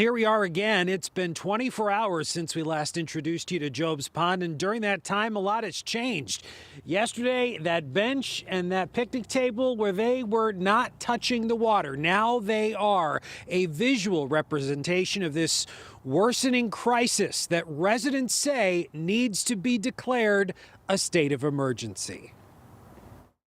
Here we are again. It's been 24 hours since we last introduced you to Job's Pond, and during that time, a lot has changed. Yesterday, that bench and that picnic table where they were not touching the water, now they are. A visual representation of this worsening crisis that residents say needs to be declared a state of emergency.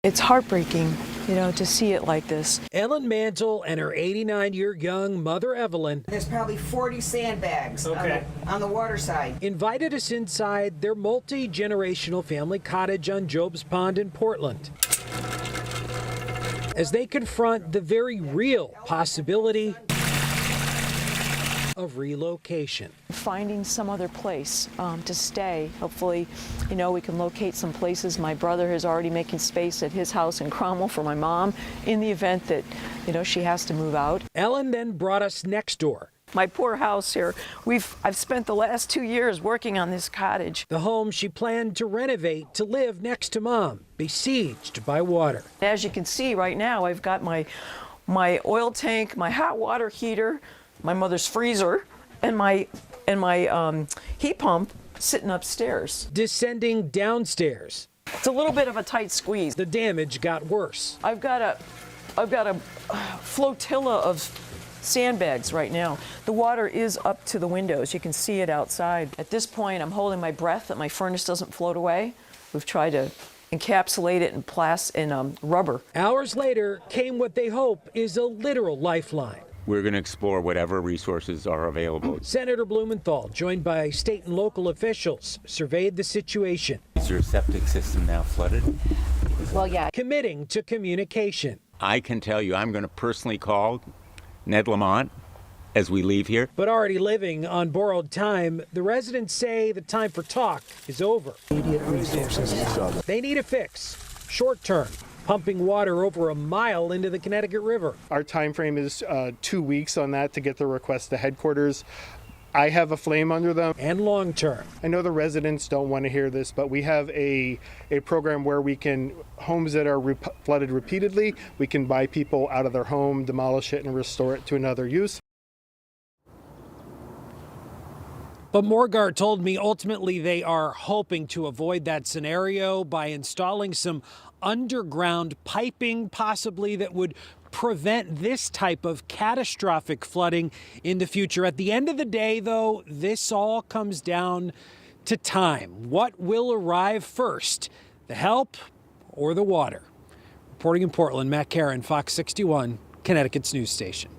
It's heartbreaking, to see it like this. Ellen Mantle and her 89-year young mother, Evelyn, There's probably 40 sandbags on the water side. invited us inside their multi-generational family cottage on Job's Pond in Portland as they confront the very real possibility of relocation. Finding some other place to stay. Hopefully, we can locate some places. My brother is already making space at his house in Cromwell for my mom in the event that, she has to move out. Ellen then brought us next door. My poor house here. I've spent the last 2 years working on this cottage. The home she planned to renovate to live next to Mom, besieged by water. As you can see right now, I've got my oil tank, my hot water heater, my mother's freezer, and my heat pump sitting upstairs. Descending downstairs, It's a little bit of a tight squeeze. the damage got worse. I've got a flotilla of sandbags right now. The water is up to the windows. You can see it outside. At this point, I'm holding my breath that my furnace doesn't float away. We've tried to encapsulate it in rubber. Hours later came what they hope is a literal lifeline. We're going to explore whatever resources are available. Senator Blumenthal, joined by state and local officials, surveyed the situation. Is your septic system now flooded? Well, yeah. Committing to communication. I can tell you I'm going to personally call Ned Lamont as we leave here. But already living on borrowed time, the residents say the time for talk is over. They need a fix, short term, pumping water over a mile into the Connecticut River. Our time frame is 2 weeks on that to get the request to headquarters. I have a flame under them. And long term. I know the residents don't want to hear this, but we have a program where we can, homes that are flooded repeatedly, we can buy people out of their home, demolish it, and restore it to another use. But Morgar told me ultimately they are hoping to avoid that scenario by installing some underground piping, possibly, that would prevent this type of catastrophic flooding in the future. At the end of the day, though, this all comes down to time. What will arrive first, the help or the water? Reporting in Portland, Matt Caron, Fox 61, Connecticut's news station.